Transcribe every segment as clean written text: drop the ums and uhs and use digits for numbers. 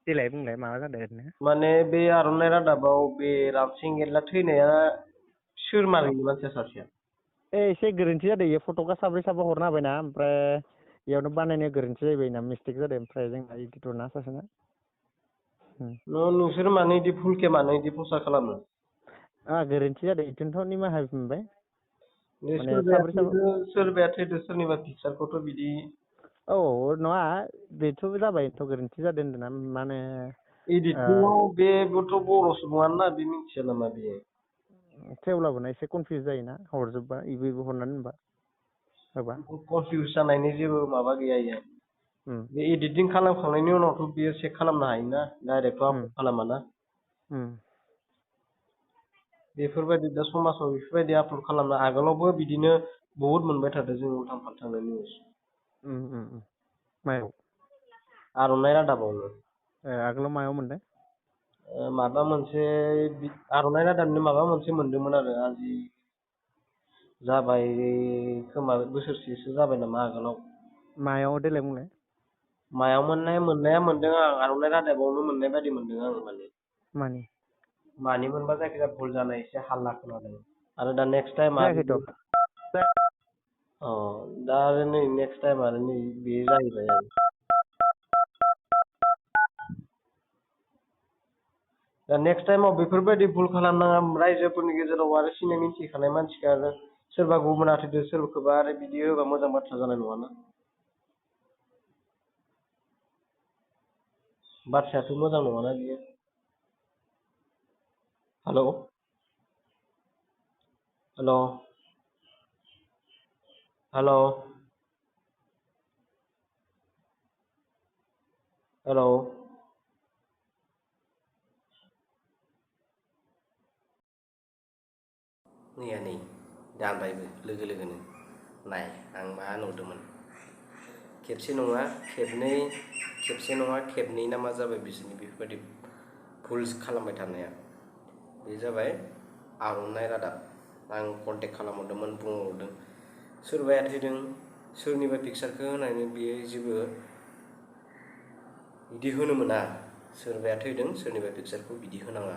देलाय बुंलाय माबा जादों ओरैनो? माने बे आर'नाइ रादाबाव बे रामसिं गेटला थैनाया सोर मारैनो मानसिया सासेया? एसे गोरोन्थि जादों इयो फट'खा साब्रै साबा हरना होबायना ओमफ्राय इयावनो बानायनाया गोरोन्थि जाहैबाय ना मिस्टेक जादों ओमफ्राय जोंना इडिटरना सासेना। नोंसोर मानो इदि भुलखे मानो इदि प्रसार खालामो? गोरोन्थि जादों इदिनोथ' निमाहा बिबाय। माने सोरबाया साब्रै साबा थैदो सोरबाया थैदो सोरनिबा पिकचारखौथ' बिदि औ नङा बेथ' जाबायथ' गोरोन्थि जादों होनदोंना माने इदिटिंआव बेबोथ' बर' सुबुङानो ना बे मिथिया नामा बेयो? थेवब्लाबो ना एसे कनफिउस जायोना हरजोबबा इबो हरनानै होनबा होबा। कनफिउस जानायनि जेबो माबा गैया इयाव। उम बे एडिटिं खालामखांनायनि उनावथ' बियो चेक खालामनो हायोना डाइरेक्टथ' उम आपलड खालामाना। उम बेफोरबायदि दा समाजाव बेफोरबायदि आपलड खालामना आगोलावबो बिदिनो बहुद मोनबाय थादों जों उल्थां फाल्थांनो निउस। मायाव? आर'नाइ रादाबावनो। आगोलाव मायाव मोनदों? माबा मोनसे आर'नाइ रादाबनि माबा मोनसे मोनदोंमोन आरो आजि जाबाय खोमा बोसोरसेसो जाबाय नामा आगोलाव। मायाव देलाय बुंलाय? मायाव मोननाया मोनदों आं आर'नाइ रादाबावनो मोननाय बायदि मोनदों आं माने। मानि? मानि मोनबा जायखिजाया भुल जानाय एसे हाल्ला खोनादों। आरो दा नेक्स्ट टाइम जायाखैथ' दा आरो नै नेक्स्ट टाइम आरो नै बे जाहैबाय आरो। दा नेक्स्ट टाइमाव बेफोरबायदि भुल खालामनाङा रायजोफोरनि गेजेराव आरो सिनाय मिथिखानाय मानसिखा आरो सोरबा गुबुना थैदो सोरखौबा आरो बिदि होबा मोजां बाथ्रा जानाय नङाना। बाथ्रायाथ' मोजां नङाना बियो। हेल'। हेल'। हेल'। हेल'। मैया नै दानबायबो लोगो लोगोनो नाय आं मा नुदोंमोन। खेबसे नङा खेबनै ना मा जाबाय बिसोरनि बेफोरबायदि भुल्स खालामबाय थानाया। बे जाबाय आर'नाइ रादाब। आं कन्टेक्ट खालामहरदोंमोन बुंहरदों सोरबाया थैदों सोरनिबा पिकचारखौ होनानै बियो जेबो बिदि होनो मोना। सोरबाया थैदों सोरनिबा पिकचारखौ बिदि होनाङा।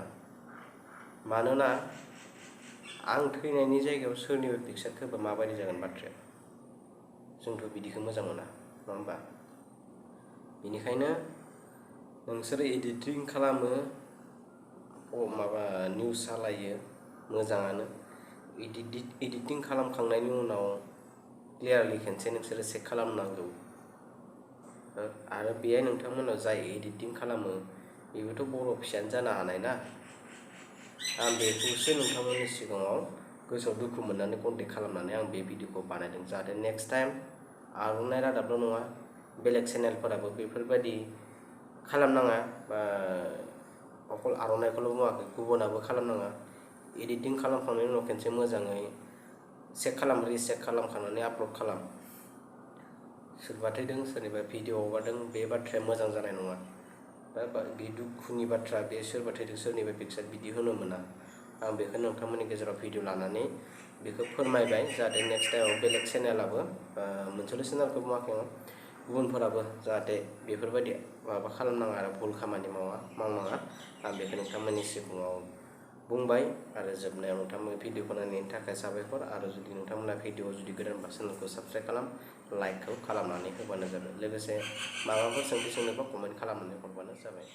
मानोना आं थैनायनि जायगायाव सोरनिबा पिकचारखौ होबा माबायदि जागोन बाथ्राया। जोंथ' बिदिखौ मोजां मोना नङा होमबा? बेनिखायनो नोंसोरो एडिटिं खालामो माबा निउस सालायो मोजाङानो। एडिटिं खालामखांनायनि उनाव क्लियारलि खनसे नोंसोरो चेक खालामनांगौ। आरो बेहाय नोंथांमोनाव जाय एडिटिं खालामो बेबोथ' बर' फिसायानो जानो हानाय ना। आं बेखौसो नोंथांमोननि सिगाङाव गोसोआव दुखु मोननानै कन्टेक्ट खालामनानै आं बे भिडिअखौ बानायदों जाहाथे नेक्स्ट टाइम आर'नाइ रादाबल' नङा बेलेग चेनेलफोराबो बेफोरबायदि खालामनाङा बा अकल आर'नाइखौल' बुङाखै गुबुनाबो खालामनाङा। एडिटिं खालामखांनायनि उनाव खनसे मोजाङै रिचेक खालामखांनानै आपलड खालाम। सोरबा थैदों सोरनिबा भिडिअ हगारदों बे बाथ्राया मोजां जानाय नङा। दा बे दुखुनि बाथ्रा बे सोरबा थैदों सोरनिबा पिकचार बिदि होनो मोना। आं बेखौ नोंथांमोननि गेजेराव भिडिअ लानानै बेखौ फोरमायबाय जाहाथे नेक्स्ट टाइमाव बेलेग चेनेलाबो मोनसेल' चेनेलखौ बुङाखै आं गुबुनफोराबो जाहाथे बेफोरबायदि माबा खालामनाङा आरो भुल खामानि मावनाङा। आं बेखौ नोंथांमोननि सिगाङाव बुंबाय आरो जोबनायाव नोंथांमोन भिडिअखौ नायनायनि थाखाय साबायखर। आरो जुदि नोंथांमोना भिडिअ जुदि गोदानबा चेनेलखौ साबस्क्राइब खालाम लाइकखौ खालामनानै होबानो जाबाय। लोगोसे माबाफोर सोंथि सोंनोबा कमेन्ट खालामनानै हरबानो जाबाय।